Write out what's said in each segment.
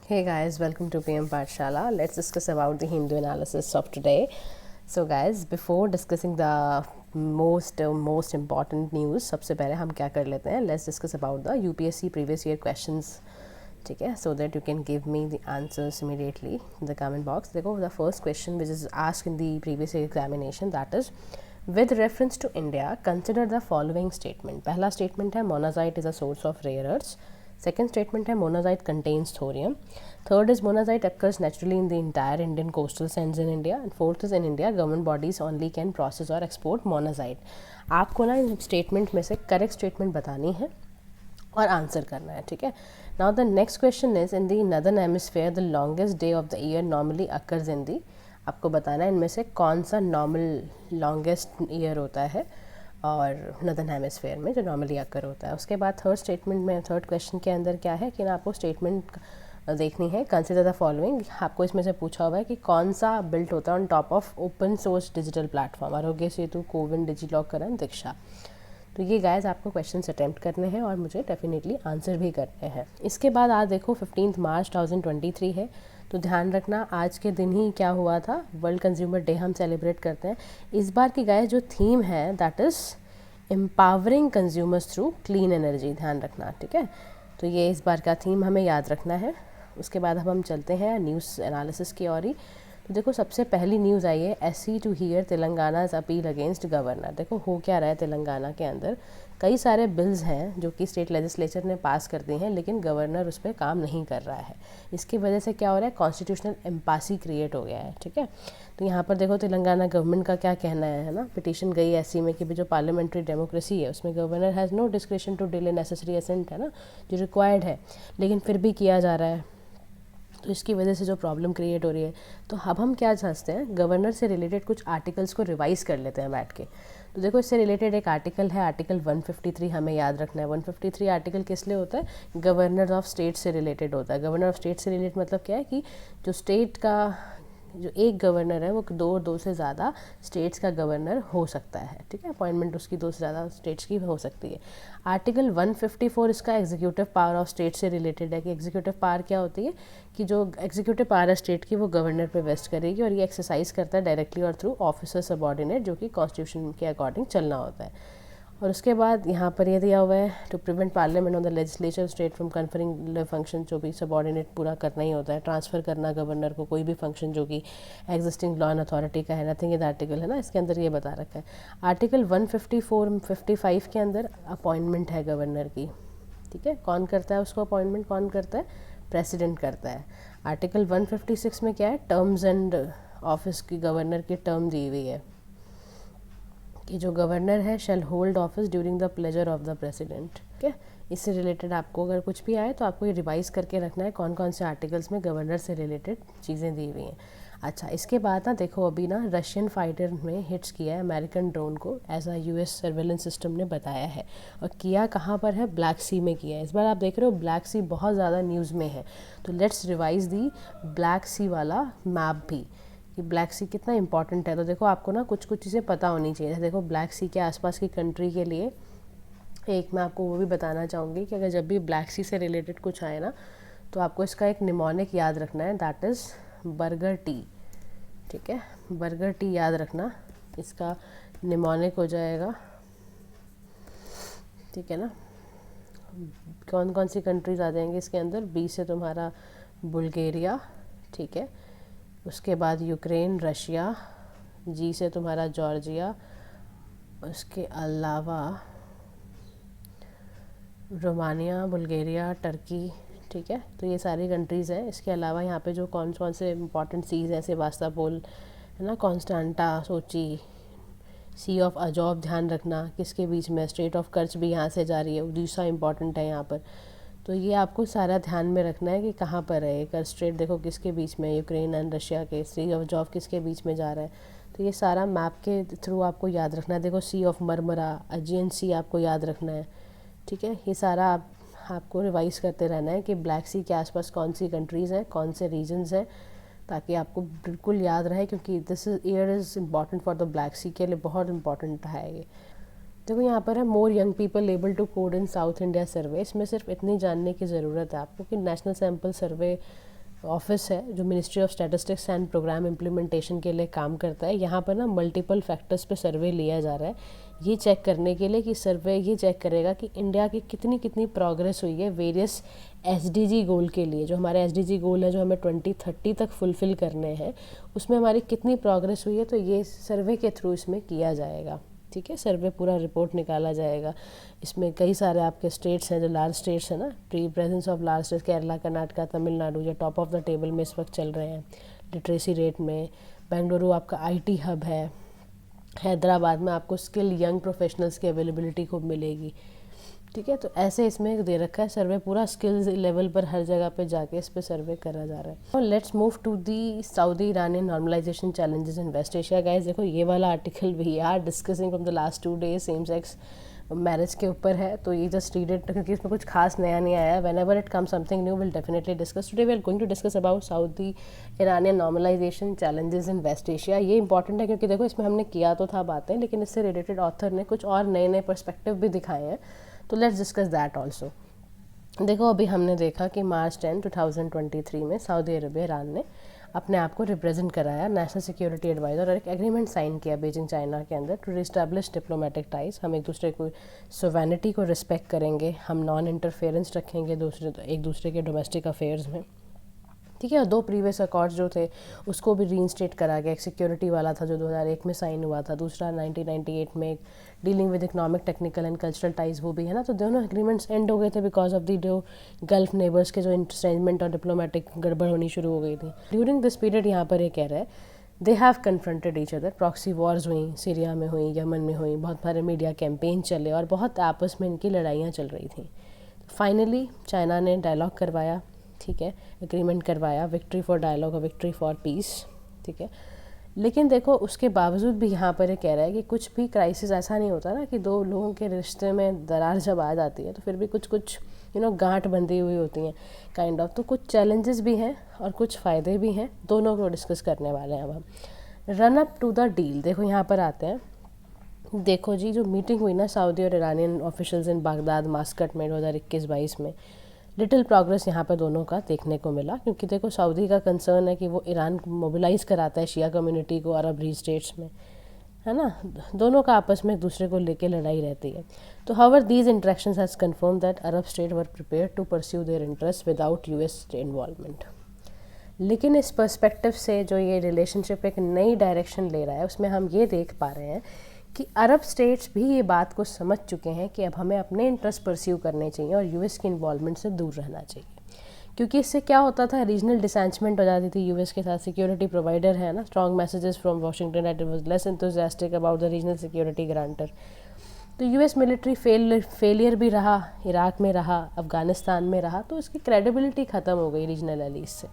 Hey guys, welcome to PM Pathshala. Let's discuss about the Hindu analysis of today. So guys, before discussing the most important news, सबसे पहले हम क्या कर लेते हैं, let's discuss about the UPSC previous year questions. ठीक है, so that you can give me the answers immediately in the comment box. देखो, the first question which is asked in the previous year examination, that is with reference to India, consider the following statement. पहला statement है monazite is a source of rare earths. Second statement है monazite contains thorium. Third is monazite occurs naturally in the entire Indian coastal sands in India. And fourth is in India government bodies only can process or export monazite. आपको ना इन statement में से correct statement बतानी है और answer करना है, ठीक है. Now the next question is in the northern hemisphere the longest day of the year normally occurs in the. आपको बताना है इनमें से कौन सा नॉर्मल लॉन्गेस्ट ईयर होता है और नदर्न हेमिस्फेयर में जो नॉर्मली अकर होता है. उसके बाद थर्ड स्टेटमेंट में थर्ड क्वेश्चन के अंदर क्या है कि ना आपको स्टेटमेंट देखनी है. Consider the following. आपको इसमें से पूछा हुआ है कि कौन सा बिल्ट होता है on top of open source digital platform Aarogya Setu, CoWIN, DigiLocker, दीक्षा. तो ये गाइस आपको क्वेश्चन अटैम्प्ट करने हैं और मुझे डेफिनेटली आंसर भी करने हैं. इसके बाद आज देखो 15 मार्च 2023 है, तो ध्यान रखना आज के दिन ही क्या हुआ था, वर्ल्ड कंज्यूमर डे हम सेलिब्रेट करते हैं. इस बार की गाइस जो थीम है that is empowering consumers through clean energy. ध्यान रखना, ठीक है. तो ये इस बार का थीम हमें याद रखना है. उसके बाद अब हम चलते हैं न्यूज़ एनालिसिस की ओर ही. तो देखो सबसे पहली न्यूज़ आई है SC to hear Telangana's appeal against governor. देखो हो क्या रहा है तेलंगाना के अंदर, कई सारे बिल्स हैं जो कि स्टेट लेजिस्लेचर ने पास कर दिए हैं लेकिन गवर्नर उस पर काम नहीं कर रहा है. इसकी वजह से क्या हो रहा है, कॉन्स्टिट्यूशनल एम्पासी क्रिएट हो गया है, ठीक है. तो यहाँ पर देखो तेलंगाना गवर्नमेंट का क्या कहना है ना. पिटीशन गई SC में कि जो पार्लियामेंट्री डेमोक्रेसी है उसमें governor has no description to delay necessary assent है ना, जो रिक्वायर्ड है, लेकिन फिर भी किया जा रहा है. तो इसकी वजह से जो प्रॉब्लम क्रिएट हो रही है, तो अब हम क्या चाहते हैं, गवर्नर से रिलेटेड कुछ आर्टिकल्स को रिवाइज़ कर लेते हैं बैठ के. तो देखो इससे रिलेटेड एक आर्टिकल है, आर्टिकल 153 हमें याद रखना है. 153 आर्टिकल किस लिए होता है, गवर्नर ऑफ स्टेट से रिलेटेड होता है. गवर्नर ऑफ स्टेट से रिलेटेड मतलब क्या है कि जो स्टेट का जो एक गवर्नर है वो दो से ज़्यादा स्टेट्स का गवर्नर हो सकता है, ठीक है. अपॉइंटमेंट उसकी 2 से ज़्यादा स्टेट्स की हो सकती है. आर्टिकल 154 इसका एग्जीक्यूटिव पावर ऑफ स्टेट से रिलेटेड है कि एग्जीक्यूटिव पावर क्या होती है कि जो एग्जीक्यूटिव पावर है स्टेट की वो गवर्नर पे वेस्ट करेगी और ये एक्सरसाइज करता है डायरेक्टली और थ्रू ऑफिसर सबऑर्डिनेट, जो कि कॉन्स्टिट्यूशन के अकॉर्डिंग चलना होता है. और उसके बाद यहाँ पर ये दिया हुआ है to prevent parliament on the legislature state from conferring function, जो भी सबऑर्डिनेट पूरा करना ही होता है, ट्रांसफ़र करना गवर्नर को कोई भी फंक्शन जो कि एग्जिस्टिंग लॉ एंड अथॉरिटी का है. नथिंग इज आर्टिकल है ना, इसके अंदर ये बता रखा है. आर्टिकल 154-55 के अंदर अपॉइंटमेंट है गवर्नर की, ठीक है. कौन करता है उसको अपॉइंटमेंट, कौन करता है, प्रेसिडेंट करता है. आर्टिकल 156 में क्या है, टर्म्स एंड ऑफिस की गवर्नर की टर्म दी हुई है कि जो गवर्नर है shall hold office during the pleasure of the president, ठीक है. इससे रिलेटेड आपको अगर कुछ भी आए तो आपको ये रिवाइज़ करके रखना है कौन कौन से आर्टिकल्स में गवर्नर से रिलेटेड चीज़ें दी हुई हैं. अच्छा, इसके बाद ना देखो अभी ना रशियन फाइटर में हिट्स किया है अमेरिकन ड्रोन को as a US surveillance system ने बताया है. और किया कहाँ पर है, ब्लैक सी में किया है. इस बार आप देख रहे हो ब्लैक सी बहुत ज़्यादा न्यूज़ में है. तो लेट्स रिवाइज़ दी ब्लैक सी वाला मैप भी कि ब्लैक सी कितना इंपॉर्टेंट है. तो देखो आपको ना कुछ कुछ चीज़ें पता होनी चाहिए. देखो ब्लैक सी के आसपास की कंट्री के लिए एक मैं आपको वो भी बताना चाहूँगी कि अगर जब भी ब्लैक सी से रिलेटेड कुछ आए ना तो आपको इसका एक निमोनिक याद रखना है, दैट इज़ बर्गर टी, ठीक है. बर्गर टी याद रखना, इसका निमोनिक हो जाएगा, ठीक है ना. कौन कौन सी कंट्रीज़ आ जाएंगी इसके अंदर, B से तुम्हारा बुल्गारिया, ठीक है. उसके बाद यूक्रेन, रशिया, G से तुम्हारा जॉर्जिया, उसके अलावा रोमानिया, बुल्गारिया, टर्की, ठीक है. तो ये सारी कंट्रीज़ हैं. इसके अलावा यहाँ पे जो कौन कौन से इंपॉर्टेंट सीज़ हैं, सेवास्तोपोल है ना, कॉन्स्टेंटा, सोची, सी ऑफ अजॉब ध्यान रखना किसके बीच में, स्ट्रेट ऑफ कर्च भी यहाँ से जा रही है, उड़ीसा इंपॉर्टेंट है यहाँ पर. तो ये आपको सारा ध्यान में रखना है कि कहाँ पर है. एक स्ट्रेट देखो किसके बीच में, यूक्रेन एंड रशिया के. सी ऑफ जॉब किसके बीच में जा रहा है. तो ये सारा मैप के थ्रू आपको याद रखना है. देखो सी ऑफ मरमरा, अजियन सी आपको याद रखना है, ठीक है. ये सारा आपको रिवाइज़ करते रहना है कि ब्लैक सी के आसपास कौन सी कंट्रीज़ हैं, कौन से रीजन्स हैं, ताकि आपको बिल्कुल याद रहे, क्योंकि this year is important for the Black Sea के लिए बहुत इंपॉर्टेंट है ये. देखो यहाँ पर है more young people able to code in South India survey. इसमें सिर्फ इतनी जानने की ज़रूरत है आपको कि नेशनल सैम्पल सर्वे ऑफिस है जो ministry of statistics and programme implementation के लिए काम करता है, यहाँ पर ना मल्टीपल फैक्टर्स पे सर्वे लिया जा रहा है ये चेक करने के लिए कि सर्वे ये चेक करेगा कि इंडिया की कितनी कितनी प्रोग्रेस हुई है वेरियस एसडीजी गोल के लिए। जो हमारे एसडीजी गोल है जो हमें 2030 तक फुलफ़िल करने हैं, उसमें हमारी कितनी प्रोग्रेस हुई है, तो ये सर्वे के थ्रू इसमें किया जाएगा। ठीक है, सर्वे पूरा रिपोर्ट निकाला जाएगा। इसमें कई सारे आपके स्टेट्स हैं जो लार्ज स्टेट्स हैं ना, presence of large states, Kerala, Karnataka, Tamil Nadu जो टॉप ऑफ द टेबल में इस वक्त चल रहे हैं लिटरेसी रेट में। बेंगलुरु आपका आईटी हब है। हैदराबाद में आपको स्किल यंग प्रोफेशनल्स की अवेलेबिलिटी खूब मिलेगी। ठीक है, तो ऐसे इसमें दे रखा है सर्वे पूरा स्किल्स लेवल पर हर जगह पे जाके इस पे सर्वे करा जा रहा है। और let's move to the Saudi Iranian normalisation challenges in West Asia. Guys देखो ये वाला article we are discussing from the last 2 days same sex marriage के ऊपर है, तो ये जस्ट रीड इट क्योंकि इसमें कुछ खास नया नहीं आया है। Whenever it come something new will definitely discuss. Today we are going to discuss about Saudi Iranian normalisation challenges in West Asia. ये इंपॉर्टेंट है क्योंकि देखो इसमें हमने किया तो था बातें, लेकिन इससे रिलेटेड ऑथर ने कुछ और नए नए पर्सपेक्टिव भी दिखाए हैं, तो लेट्स डिस्कस दैट ऑल्सो। देखो अभी हमने देखा कि मार्च 10, 2023 में सऊदी अरबिया ईरान ने अपने आप को रिप्रेजेंट कराया नेशनल सिक्योरिटी एडवाइज़र और एक एग्रीमेंट साइन किया बीजिंग चाइना के अंदर टू रिस्टैब्लिश डिप्लोमेटिक टाइज। हम एक दूसरे को सोवेनिटी को रिस्पेक्ट करेंगे, हम नॉन इंटरफेरेंस रखेंगे एक दूसरे के डोमेस्टिक अफेयर्स में। ठीक है, और 2 प्रीवियस अकॉर्ड्स जो थे उसको भी रीइंस्टेट करा गया। एक सिक्योरिटी वाला था जो 2001 में साइन हुआ था, दूसरा 1998 में dealing with economic, technical and cultural ties वो भी है ना। तो दोनों एग्रीमेंट्स एंड हो गए थे बिकॉज ऑफ द जो गल्फ नेबर्स के जो इंस्ट्रेंजमेंट और डिप्लोमेटिक गड़बड़ होनी शुरू हो गई थी ड्यूरिंग दिस पीरियड। यहाँ पर ये कह रहा है they have confronted each other. Proxy Wars हुई, सीरिया में हुई, यमन में हुई, बहुत सारे मीडिया कैंपेन चले और बहुत आपस में इनकी लड़ाइयाँ चल रही थी। फाइनली चाइना ने डायलॉग करवाया, ठीक है, एग्रीमेंट करवाया, विक्ट्री फॉर डायलॉग और विक्ट्री फॉर पीस। ठीक है, लेकिन देखो उसके बावजूद भी यहाँ पर ये कह रहा है कि कुछ भी क्राइसिस ऐसा नहीं होता ना कि 2 लोगों के रिश्ते में दरार जब आ जाती है तो फिर भी कुछ कुछ गांठ बंधी हुई होती हैं काइंड ऑफ। तो कुछ चैलेंजेस भी हैं और कुछ फ़ायदे भी हैं, दोनों को डिस्कस करने वाले हैं अब हम। Run up to the deal, देखो यहाँ पर आते हैं। देखो जी, जो मीटिंग हुई ना सऊदी और Iranian officials in Baghdad mascot में 2021-22 में, लिटिल प्रोग्रेस यहाँ पे दोनों का देखने को मिला। क्योंकि देखो सऊदी का कंसर्न है कि वो ईरान को मोबिलाइज कराता है शिया कम्युनिटी को अरब री स्टेट्स में, है ना। दोनों का आपस में एक दूसरे को लेके लड़ाई रहती है। तो however these interactions has confirm that Arab state were prepare to pursue their interest without US involvement. लेकिन इस पर्सपेक्टिव से जो ये रिलेशनशिप एक नई डायरेक्शन ले रहा है उसमें हम ये देख पा रहे हैं कि अरब स्टेट्स भी ये बात को समझ चुके हैं कि अब हमें अपने इंटरेस्ट परस्यू करने चाहिए और यूएस की इन्वॉल्वमेंट से दूर रहना चाहिए। क्योंकि इससे क्या होता था, रीजनल डिसैचमेंट हो जाती थी यूएस के साथ। सिक्योरिटी प्रोवाइडर है ना, strong messages from Washington that it was less enthusiastic about the regional security grantor. तो यूएस मिलिट्री फेलियर भी रहा, इराक में रहा, अफगानिस्तान में रहा, तो इसकी क्रेडिबिलिटी ख़त्म हो गई रीजनल एलीज से।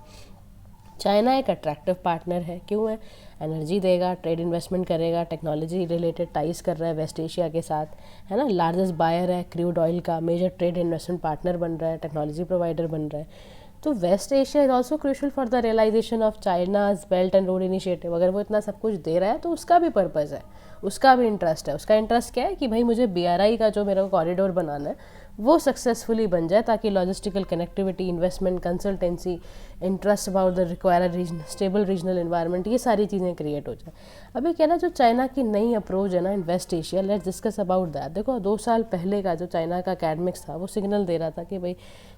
चाइना एक अट्रैक्टिव पार्टनर है, क्यों है, एनर्जी देगा, ट्रेड इन्वेस्टमेंट करेगा, टेक्नोलॉजी रिलेटेड टाइज कर रहा है वेस्ट एशिया के साथ, है ना, लार्जेस्ट बायर है क्रूड ऑयल का, मेजर ट्रेड इन्वेस्टमेंट पार्टनर बन रहा है, टेक्नोलॉजी प्रोवाइडर बन रहा है। तो West Asia is also crucial for the realisation of China's Belt and Road Initiative. अगर वो इतना सब कुछ दे रहा है तो उसका भी पर्पज़ है, उसका भी इंटरेस्ट है। उसका इंटरेस्ट क्या है कि भाई मुझे BRI का जो मेरा कॉरिडोर बनाना है वो सक्सेसफुली बन जाए, ताकि logistical connectivity, investment, consultancy, interest about the required region, stable regional environment, ये सारी चीज़ें क्रिएट हो जाए। अभी क्या ना, जो चाइना की नई अप्रोच है ना in West Asia, let's discuss about that. देखो 2 साल पहले का जो चाइना का एकेडमिक्स था वो सिग्नल दे रहा था कि भाई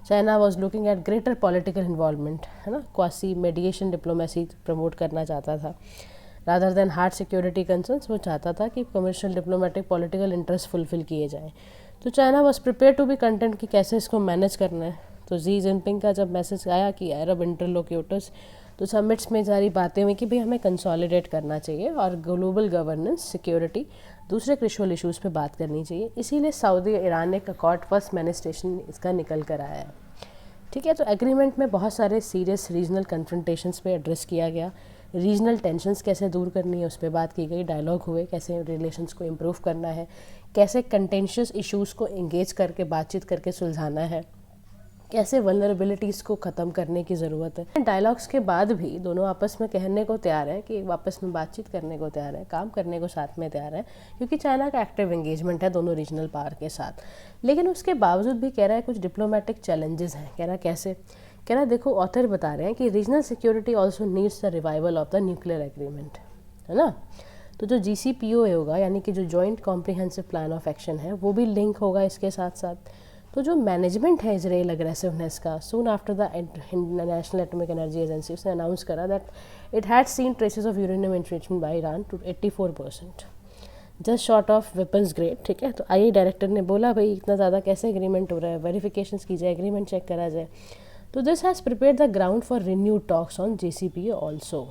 China was looking at greater political involvement, है ना, क्वासी मेडिएशन डिप्लोमेसी प्रमोट करना चाहता था rather than hard security concerns. वो चाहता था कि commercial, diplomatic, political interest fulfil किए जाएँ। तो China was prepare to be content कि कैसे इसको मैनेज करना है। तो जी जिनपिंग का जब मैसेज आया कि अरब इंटरलोक्यूटर्स, तो समिट्स में सारी बातें हुई कि भाई हमें कंसोलिडेट करना चाहिए और ग्लोबल गवर्नेंस, सिक्योरिटी, दूसरे क्रिशल इशूज़ पे बात करनी चाहिए। इसीलिए सऊदी ईरान एक अकॉर्ड फर्स्ट मैनिफेस्टेशन इसका निकल कर आया है। ठीक है, तो एग्रीमेंट में बहुत सारे सीरियस रीजनल कन्फ्रंटेशंस पे एड्रेस किया गया। रीजनल टेंशन्स कैसे दूर करनी है उस पर बात की गई, डायलॉग हुए, कैसे रिलेशंस को इम्प्रूव करना है, कैसे कंटेंशियस इश्यूज़ को एंगेज करके बातचीत करके सुलझाना है, कैसे वल्नरेबिलिटीज़ को ख़त्म करने की ज़रूरत है। डायलॉग्स के बाद भी दोनों आपस में कहने को तैयार हैं कि आपस में बातचीत करने को तैयार है, काम करने को साथ में तैयार है, क्योंकि चाइना का एक्टिव एंगेजमेंट है दोनों रीजनल पावर के साथ। लेकिन उसके बावजूद भी कह रहा है कुछ डिप्लोमेटिक चैलेंजेस हैं। कह रहा है कैसे कह रहा है देखो ऑथर बता रहे हैं कि regional security also needs the revival of the nuclear agreement, है ना। तो जो GCPOA होगा यानी कि जो joint comprehensive plan of action है वो भी लिंक होगा इसके साथ साथ। तो जो मैनेजमेंट है इजराइल अग्रेसिवनेस का, soon after the national atomic energy agency उसने अनाउंस करा that it had seen traces of uranium enrichment by Iran to 84%, just short of weapons grade. ठीक है, तो आई डायरेक्टर ने बोला भाई इतना ज़्यादा कैसे एग्रीमेंट हो रहा है, वेरिफिकेशंस की जाए, एग्रीमेंट चेक करा जाए। तो this has prepare the ground for renewed talks on JCPOA also,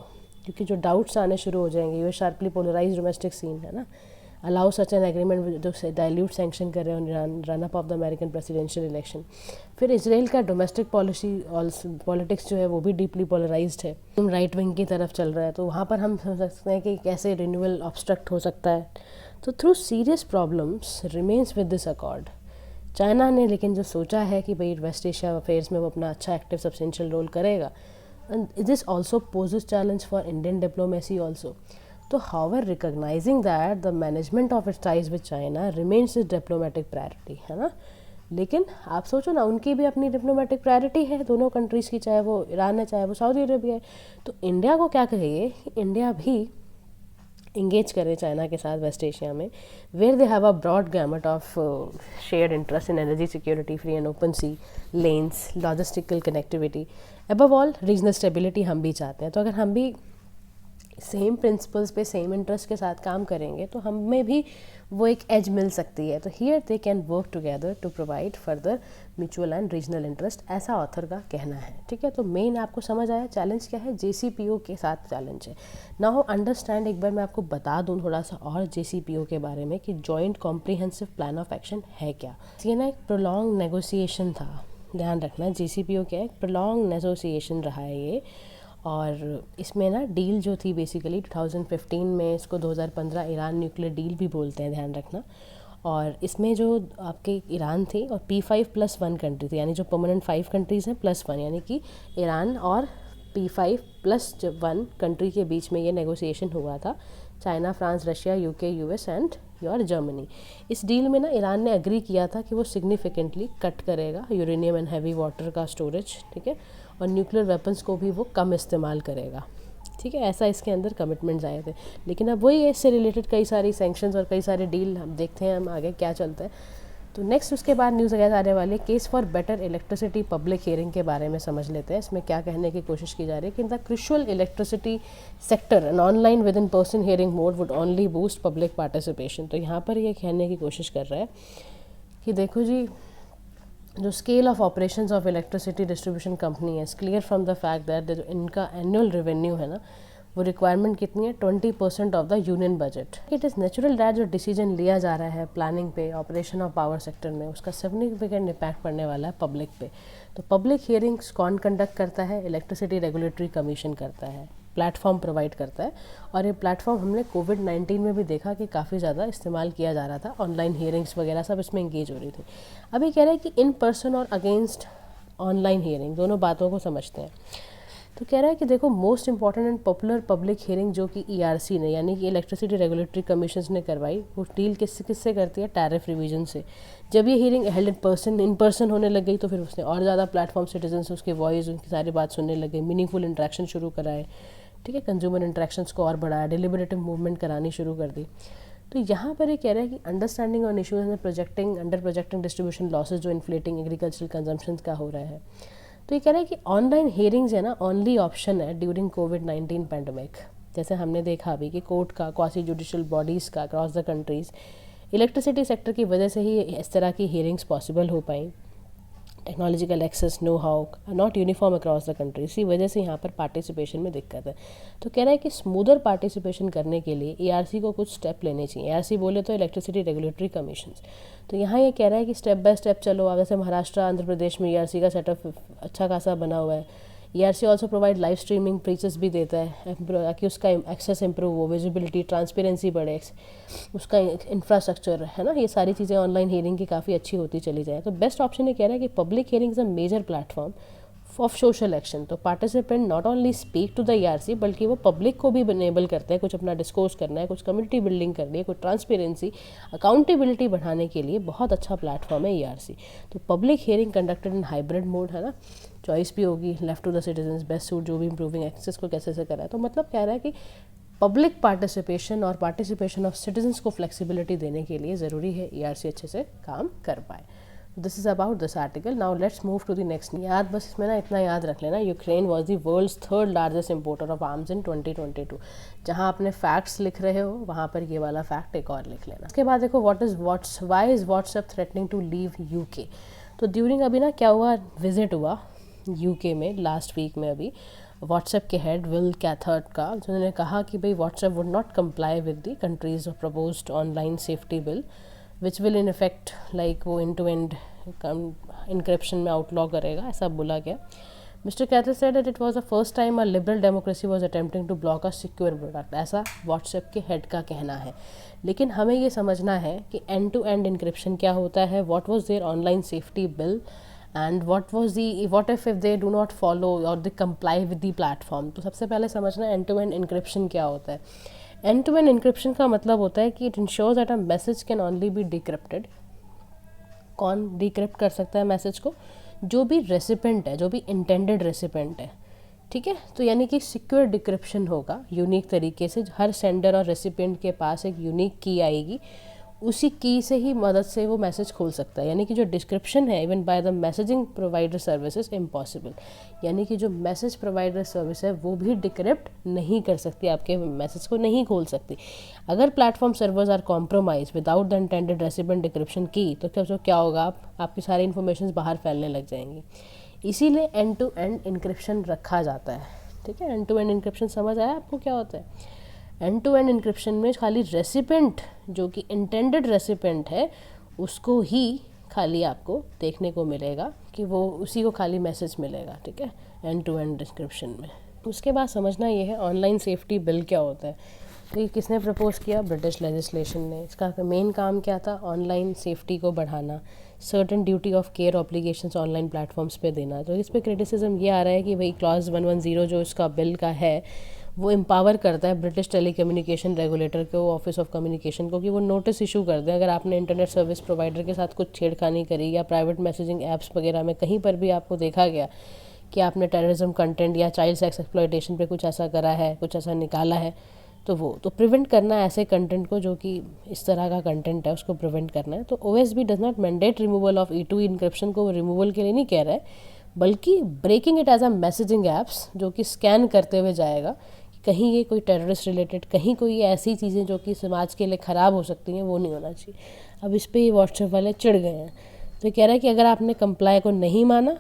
क्योंकि जो डाउट्स आने शुरू हो जाएंगे, ये शार्पली पोलराइज डोमेस्टिक सीन है ना, अलाउ सच एन एग्रीमेंट जो डाइल्यूट सैंक्शन कर रहे हैं run up of the American presidential election. फिर इसराइल का डोमेस्टिक पॉलिटिक्स जो है वो भी डीपली पोलराइज्ड है, राइट विंग की तरफ चल रहा है। तो वहाँ पर हम समझ सकते हैं कि कैसे रिन्यूअल ऑब्स्ट्रक्ट हो सकता है। तो through serious problems remains with this accord, China ने लेकिन जो सोचा है कि भाई वेस्ट एशिया अफेयर्स में वो अपना अच्छा एक्टिव सब्सटेंशियल रोल करेगा, and this also poses challenge for Indian diplomacy also. तो however recognising that the management of its ties with China remains is diplomatic priority, है ना। लेकिन आप सोचो ना, उनकी भी अपनी डिप्लोमेटिक प्रायोरिटी है दोनों कंट्रीज़ की, चाहे वो ईरान है चाहे वो सऊदी अरेबिया है। तो इंडिया को क्या कहिए कि इंडिया भी इंगेज करें चाइना के साथ वेस्ट एशिया में, where they have a broad gamut of shared interest in energy security, free and open sea lanes, logistical connectivity, above all regional stability हम भी चाहते हैं। तो अगर हम भी सेम प्रिंसिपल्स पे सेम इंटरेस्ट के साथ काम करेंगे तो हमें भी वो एक एज मिल सकती है। तो here they can work together to provide further mutual and regional interest, ऐसा ऑथर का कहना है। ठीक है, तो मेन आपको समझ आया चैलेंज क्या है, JCPOA के साथ चैलेंज है। नाउ अंडरस्टैंड, एक बार मैं आपको बता दूं थोड़ा सा और JCPOA के बारे में कि joint comprehensive plan of action है क्या। ये ना एक प्रोलॉन्ग नेगोशिएशन था, ध्यान रखना JCPOA क्या है, प्रोलॉन्ग नेगोशिएशन रहा है ये। और इसमें ना डील जो थी बेसिकली 2015 में, इसको 2015 ईरान न्यूक्लियर डील भी बोलते हैं, ध्यान रखना। और इसमें जो आपके ईरान थी और P5+1 कंट्री थी, यानी जो परमानेंट 5 कंट्रीज़ हैं +1, यानी कि ईरान और P5+1 कंट्री के बीच में ये नेगोशिएशन हुआ था, China, France, Russia, UK, US and और जर्मनी। इस डील में ना ईरान ने एग्री किया था कि वो सिग्निफिकेंटली कट करेगा यूरेनियम एंड हैवी वाटर का स्टोरेज, ठीक है, और न्यूक्लियर वेपन्स को भी वो कम इस्तेमाल करेगा। ठीक है, ऐसा इसके अंदर कमिटमेंट्स आए थे। लेकिन अब वही है, इससे रिलेटेड कई सारी सैंक्शंस और कई सारे डील हम देखते हैं हम आगे क्या चलता है। तो नेक्स्ट उसके बाद न्यूज़ वगैरह आने वाली है, case for better electricity public hearing के बारे में समझ लेते हैं। इसमें क्या कहने की कोशिश की जा रही है कि in the crucial electricity sector an online with in person hearing mode would only boost public participation. तो यहाँ पर ये कहने की कोशिश कर रहा है कि देखो जी, जो scale of operations of electricity distribution company है, clear from the fact that जो इनका एनुअल रेवेन्यू है ना, वो रिक्वायरमेंट कितनी है, 20% of the union budget. It is natural that जो डिसीजन लिया जा रहा है प्लानिंग पे, ऑपरेशन ऑफ पावर सेक्टर में, उसका सिग्निफिकेंट इम्पैक्ट पड़ने वाला है पब्लिक पे। तो पब्लिक हियरिंग्स कौन कंडक्ट करता है, इलेक्ट्रिसिटी रेगुलेटरी कमीशन करता है, प्लेटफॉर्म प्रोवाइड करता है। और ये प्लेटफॉर्म हमने कोविड-19 में भी देखा कि काफ़ी ज़्यादा इस्तेमाल किया जा रहा था, ऑनलाइन हियरिंग्स वगैरह सब इसमें इंगेज हो रही थी। अभी कह रहे हैं कि इन पर्सन और अगेंस्ट ऑनलाइन हियरिंग, दोनों बातों को समझते हैं। तो कह रहा है कि देखो, most important and popular public hearing जो कि ERC ने, यानी कि इलेक्ट्रिसिटी रेगुलेटरी कमीशन ने करवाई, वो डील किससे करती है, टैरिफ रिवीजन से। जब ये हियरिंग हेल्ड इन पर्सन होने लग गई तो फिर उसने और ज़्यादा प्लेटफॉर्म सिटीजन से उसके वॉइस, उनकी सारी बात सुनने लगे, मीनिंगफुल इंट्रैक्शन शुरू कराए, ठीक है, कंज्यूमर इंट्रैक्शंस को और बढ़ाया, डिलिबरेटिव मूवमेंट करानी शुरू कर दी। तो यहाँ पर ये कह रहा है कि understanding on issues and under projecting distribution losses जो इन्फ्लेटिंग एग्रीकल्चरल कंजम्पशन का हो रहा है। तो ये कह रहा है कि ऑनलाइन हियरिंग्स है ना, ओनली ऑप्शन है ड्यूरिंग कोविड-19 पैंडमिक। जैसे हमने देखा अभी कि कोर्ट का, क्वासी जुडिशल बॉडीज़ का across the countries, electricity sector की वजह से ही इस तरह की हियरिंग्स पॉसिबल हो पाई। Technological access, know how not uniform across the country, इसी वजह से यहाँ पर पार्टिसिपेशन में दिक्कत है। तो कह रहा है कि स्मूदर पार्टिसिपेशन करने के लिए ERC को कुछ स्टेप लेने चाहिए। ERC बोले तो इलेक्ट्रिसिटी रेगुलेटरी कमीशंस। तो यहाँ ये कह रहा है कि स्टेप बाय स्टेप चलो। अब जैसे महाराष्ट्र, आंध्र प्रदेश में ERC का सेटअप अच्छा खासा बना हुआ है। ERC also provide live streaming features भी देता है ताकि उसका एक्सेस इंप्रूव हो, विजिबिलिटी, ट्रांसपेरेंसी बढ़े, उसका इंफ्रास्ट्रक्चर है ना, ये सारी चीज़ें ऑनलाइन हियरिंग की काफ़ी अच्छी होती चली जाए। तो बेस्ट ऑप्शन ये कह रहा है कि public hearing is a major platform of social action. तो participant not only speak to the ERC बल्कि वो पब्लिक को भी इनेबल करते हैं, कुछ अपना डिस्कोर्स करना है, कुछ कम्युनिटी बिल्डिंग करनी है, कुछ ट्रांसपेरेंसी अकाउंटेबिलिटी बढ़ाने के लिए बहुत अच्छा प्लेटफॉर्म है ERC। तो public hearing conducted in hybrid mode है ना, चॉइस भी होगी, left to the citizens best suit, जो भी इंप्रूविंग एक्सेस को कैसे से करा है। तो मतलब कह रहा है कि पब्लिक पार्टिसिपेशन और पार्टिसिपेशन ऑफ सिटीजन्स को फ्लेक्सिबिलिटी देने के लिए ज़रूरी है ERC अच्छे से काम कर पाए। This is about this article. Now let's move to the next. याद बस इसमें ना इतना याद रख लेना, Ukraine was the world's third largest importer of arms in 2022। जहाँ आपने फैक्ट्स लिख रहे हो वहाँ पर ये वाला फैक्ट एक और लिख लेना। उसके बाद देखो why is WhatsApp threatening to leave UK। तो ड्यूरिंग अभी ना क्या हुआ, विजिट हुआ UK में लास्ट वीक में अभी व्हाट्सएप के हेड विल कैथर्ड का, जिन्होंने कहा कि भाई WhatsApp would not comply with the country's proposed online safety bill which will in effect like वो एंड टू एंड इंक्रिप्शन में आउटलॉ करेगा, ऐसा बोला गया। Mister Cathcart said that it was the first time a liberal democracy was attempting to block a secure product, ऐसा WhatsApp के head का कहना है। लेकिन हमें ये समझना है कि एंड टू एंड इंक्रिप्शन क्या होता है, what was their online safety bill and what if they do not follow or they comply with the platform। तो सबसे पहले समझना एंड टू एंड इंक्रिप्शन क्या होता है। एंड टू एंड इंक्रिप्शन का मतलब होता है कि it ensures that a message can only be decrypted. कौन डिक्रिप्ट कर सकता है मैसेज को? जो भी रेसिपेंट है, जो भी इंटेंडेड रेसिपेंट है, ठीक है। तो यानी कि सिक्योर डिक्रिप्शन होगा यूनिक तरीके से, हर सेंडर और रेसिपेंट के पास एक यूनिक की आएगी, उसी की से ही मदद से वो मैसेज खोल सकता है। यानी कि जो डिस्क्रिप्शन है even by the messaging provider services impossible, यानी कि जो मैसेज प्रोवाइडर सर्विस है वो भी डिक्रिप्ट नहीं कर सकती, आपके मैसेज को नहीं खोल सकती। अगर platform servers are compromise without the intended recipient decryption की, तो क्या होगा, आपकी सारी इन्फॉर्मेशन बाहर फैलने लग जाएंगी। इसीलिए एंड टू एंड इंक्रिप्शन रखा जाता है, ठीक है। एंड टू एंड इंक्रिप्शन समझ आया आपको क्या होता है? एंड टू एंड इंक्रिप्शन में खाली रेसिपेंट, जो कि इंटेंडेड रेसिपेंट है, उसको ही खाली आपको देखने को मिलेगा कि वो उसी को खाली मैसेज मिलेगा, ठीक है, एंड टू एंड इंक्रिप्शन में। उसके बाद समझना ये है ऑनलाइन सेफ्टी बिल क्या होता है। तो ये किसने प्रपोज किया? ब्रिटिश लेजिस्लेशन ने। इसका मेन काम क्या था? ऑनलाइन सेफ्टी को बढ़ाना, certain duty of care obligations online platforms पे देना। तो इस पर क्रिटिसिज्म ये आ रहा है कि भाई क्लॉज 110 जो इसका बिल का है वो एम्पावर करता है ब्रिटिश टेलीकम्युनिकेशन रेगुलेटर को, ऑफिस ऑफ कम्युनिकेशन को, कि वो नोटिस इशू कर दें अगर आपने इंटरनेट सर्विस प्रोवाइडर के साथ कुछ छेड़खानी करी या प्राइवेट मैसेजिंग ऐप्स वगैरह में कहीं पर भी आपको देखा गया कि आपने टेररिज्म कंटेंट या चाइल्ड सेक्स एक्सप्लॉयटेशन पे कुछ ऐसा करा है, कुछ ऐसा निकाला है, तो प्रिवेंट करना है ऐसे कंटेंट को, जो कि इस तरह का कंटेंट है उसको प्रिवेंट करना है। तो OSB does not mandate removal of E2 encryption को, रिमूवल के लिए नहीं कह रहा है, बल्कि breaking it as a messaging apps, जो कि स्कैन करते हुए जाएगा कहीं ये कोई टेररिस्ट रिलेटेड, कहीं कोई ऐसी चीज़ें जो कि समाज के लिए ख़राब हो सकती हैं, वो नहीं होना चाहिए। अब इस पर ये व्हाट्सएप वाले चिढ़ गए हैं, तो कह रहा है कि अगर आपने कंप्लाई को नहीं माना,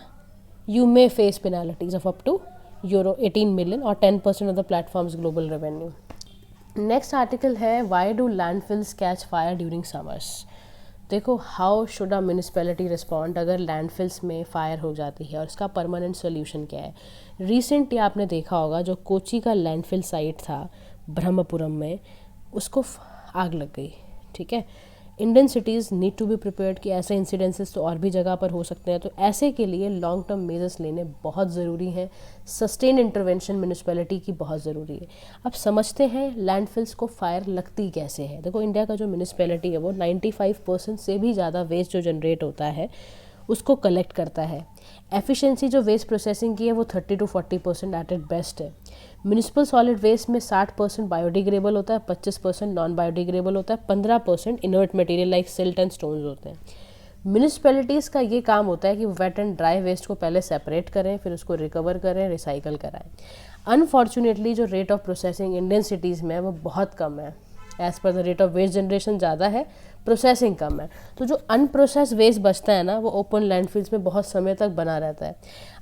you may face penalties of up to €18 million और 10% of the platform's global revenue. Next article है why do landfills catch fire during summers. देखो, how should a municipality respond अगर लैंडफिल्स में फ़ायर हो जाती है, और इसका परमानेंट सोल्यूशन क्या है। रिसेंटली आपने देखा होगा जो कोची का लैंडफिल साइट था ब्रह्मपुरम में, उसको आग लग गई, ठीक है। Indian cities need to be prepared कि ऐसे इंसिडेंसेस तो और भी जगह पर हो सकते हैं, तो ऐसे के लिए लॉन्ग टर्म मेजर्स लेने बहुत ज़रूरी हैं। सस्टेन इंटरवेंशन म्यूनिसपैलिटी की बहुत ज़रूरी है। अब समझते हैं लैंडफिल्स को फायर लगती कैसे है। देखो, इंडिया का जो म्यूनिसपैलिटी है वो 95% से भी ज़्यादा वेस्ट जो जनरेट होता है उसको कलेक्ट करता है। एफिशिएंसी जो वेस्ट प्रोसेसिंग की है वो 30 to 40% एट इट बेस्ट है। म्यूनिसिपल सॉलिड वेस्ट में 60% बायोडिग्रेडेबल होता है, 25% नॉन बायोडिग्रेडेबल होता है, 15% inert material like silt and stones होते हैं। म्यूनिसिपैलिटीज़ का ये काम होता है कि वेट एंड ड्राई वेस्ट को पहले सेपरेट करें, फिर उसको रिकवर करें, रिसाइकल कराएं। अनफॉर्चुनेटली जो rate of processing Indian cities में है वो बहुत कम है। As per the rate of waste generation ज़्यादा है, प्रोसेसिंग कम है। तो जो अनप्रोसेस वेस्ट बचता है ना, वो ओपन लैंडफिल्स में बहुत समय तक बना रहता है।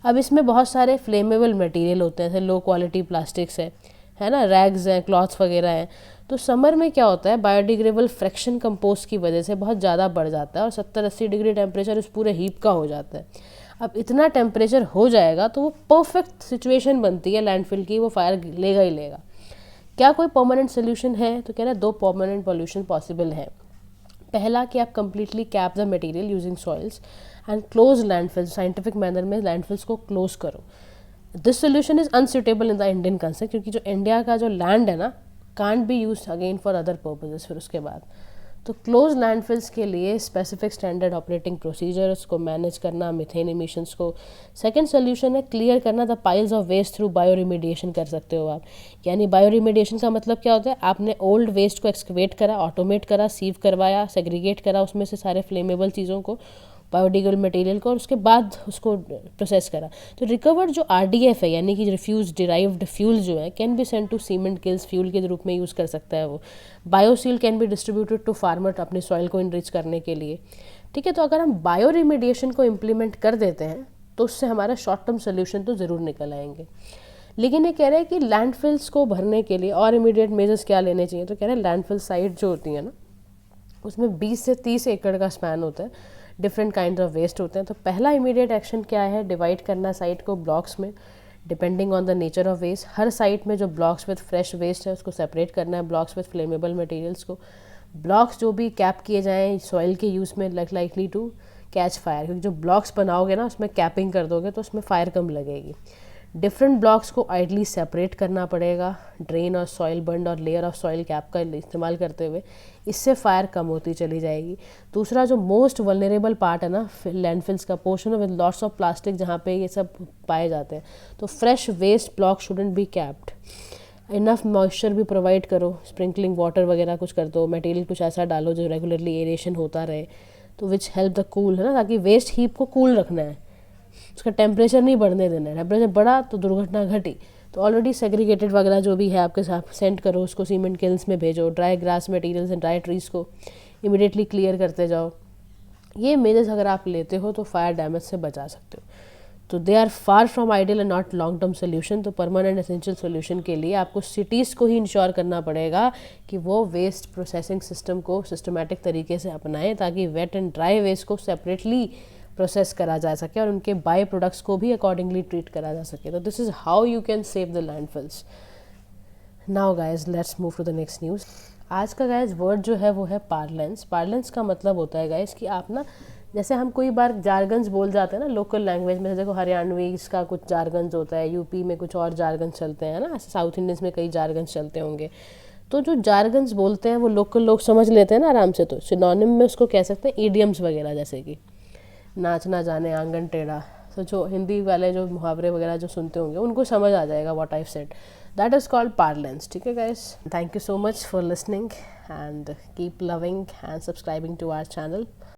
अब इसमें बहुत सारे फ्लेमेबल मटेरियल होते हैं, जैसे लो क्वालिटी प्लास्टिक्स है ना, रैग्स हैं, क्लॉथ्स वगैरह हैं। तो समर में क्या होता है, बायोडिग्रेडेबल फ्रैक्शन कंपोस्ट की वजह से बहुत ज़्यादा बढ़ जाता है और 70-80 डिग्री टेम्परेचर उस पूरे हीप का हो जाता है। अब इतना टेम्परेचर हो जाएगा तो वो परफेक्ट सिचुएशन बनती है लैंडफिल की, वो फायर लेगा ही लेगा। क्या कोई परमानेंट सोल्यूशन है? तो कह रहा है 2 परमानेंट सॉल्यूशन पॉसिबल है। पहला कि आप completely cap the material using soils. And close landfills, scientific manner में लैंडफिल्स को क्लोज करो। This solution is unsuitable in the Indian concept, क्योंकि जो इंडिया का जो लैंड है ना, can't be use again for other purposes. फिर उसके बाद तो क्लोज लैंडफिल्स के लिए स्पेसिफिक स्टैंडर्ड ऑपरेटिंग प्रोसीजर्स को मैनेज करना, मीथेन इमिशंस को। सेकंड सोल्यूशन है क्लियर करना the piles of waste through bio रिमीडिएशन कर सकते हो आप। यानी बायो रिमीडिएशन का मतलब क्या होता है, आपने ओल्ड वेस्ट को एक्सकवेट करा, ऑटोमेट करा, सीव करवाया, सेग्रीगेट करा उसमें से सारे फ्लेमेबल चीज़ों को, बायोडिग्रेडेबल मटेरियल को, और उसके बाद उसको प्रोसेस करा। तो रिकवर्ड जो RDF है यानी कि रिफ्यूज डिराइव्ड फ्यूल जो है, can be sent to cement kilns, fuel के रूप में यूज़ कर सकता है वो। Bioseal can be distributed to farmer अपने सॉइल को इनरिच करने के लिए। ठीक है, तो अगर हम बायो रिमीडिएशन को इम्प्लीमेंट कर देते हैं तो उससे हमारा शॉर्ट टर्म सोल्यूशन तो ज़रूर निकल आएंगे। लेकिन ये कह रहे हैं कि लैंडफिल्स को भरने के लिए और इमीडिएट मेजर्स क्या लेने चाहिए। तो कह रहे हैं लैंडफिल साइट जो होती है ना, उसमें 20 से 30 एकड़ का स्पैन होता है, डिफरेंट काइंड ऑफ वेस्ट होते हैं। तो पहला इमीडिएट एक्शन क्या है, डिवाइड करना साइट को ब्लॉक्स में depending on the nature of waste. हर साइट में जो ब्लॉक्स विद फ्रेश वेस्ट है उसको सेपरेट करना है, ब्लॉक्स विद फ्लेमेबल मटेरियल्स को। ब्लॉक्स जो भी कैप किए जाएँ सॉइल के यूज़ में लाइकली टू कैच फायर, क्योंकि जो ब्लॉक्स बनाओगे ना उसमें कैपिंग कर दोगे तो उसमें फायर कम लगेगी। डिफरेंट ब्लॉक्स को आइडली सेपरेट करना पड़ेगा ड्रेन और सॉइल बंड और लेयर ऑफ सॉइल कैप का इस्तेमाल करते हुए, इससे फायर कम होती चली जाएगी। दूसरा जो मोस्ट वल्नरेबल पार्ट है ना लैंडफिल्स का, portion with lots of plastic जहाँ पे ये सब पाए जाते हैं, तो fresh waste block shouldn't be capped. Enough moisture भी प्रोवाइड करो, स्प्रिंकलिंग वाटर वगैरह कुछ कर दो, मटेरियल कुछ ऐसा डालो जो रेगुलरली एरेशन होता रहे, तो विच हेल्प द कूल, है ना, ताकि वेस्ट हीप को कूल रखना है, उसका टेम्परेचर नहीं बढ़ने देना है। टेम्परेचर बढ़ा तो दुर्घटना घटी। तो ऑलरेडी सेग्रीगेटेड वगैरह जो भी है आपके साथ सेंड करो, उसको सीमेंट किल्स में भेजो, dry grass materials and dry trees को इमिडिएटली क्लियर करते जाओ। ये मेजर्स अगर आप लेते हो तो फायर डैमेज से बचा सकते हो। तो they are far from ideal and not long term solution. तो परमानेंट एसेंशियल सोल्यूशन के लिए आपको सिटीज़ को ही इंश्योर करना पड़ेगा कि वो वेस्ट प्रोसेसिंग सिस्टम को सिस्टमेटिक तरीके से अपनाएं, ताकि वेट एंड ड्राई वेस्ट को सेपरेटली प्रोसेस करा जा सके और उनके बाय प्रोडक्ट्स को भी अकॉर्डिंगली ट्रीट करा जा सके। तो this is how you can save the landfills. Now guys let's move to the next news. आज का गाइज वर्ड जो है वो है पार्लेंस। पार्लेंस का मतलब होता है गाइज कि आप ना, जैसे हम कोई बार जार्गन्स बोल जाते हैं ना लोकल लैंग्वेज में, देखो हरियाणवी इसका कुछ जार्गन्स होता है, यूपी में कुछ और जार्गन्स चलते हैं ना, साउथ इंडियंस में कई जार्गन्स चलते होंगे। तो जो जार्गन्स बोलते हैं वो लोकल लोग समझ लेते हैं ना आराम से, तो सिनोनिम में उसको कह सकते हैं ईडियम्स वगैरह, जैसे कि नाच ना जाने आंगन टेढ़ा। तो जो हिंदी वाले जो मुहावरे वगैरह जो सुनते होंगे उनको समझ आ जाएगा what I said, that is called parlance. ठीक है guys, thank you so much for listening and keep loving and subscribing to our channel.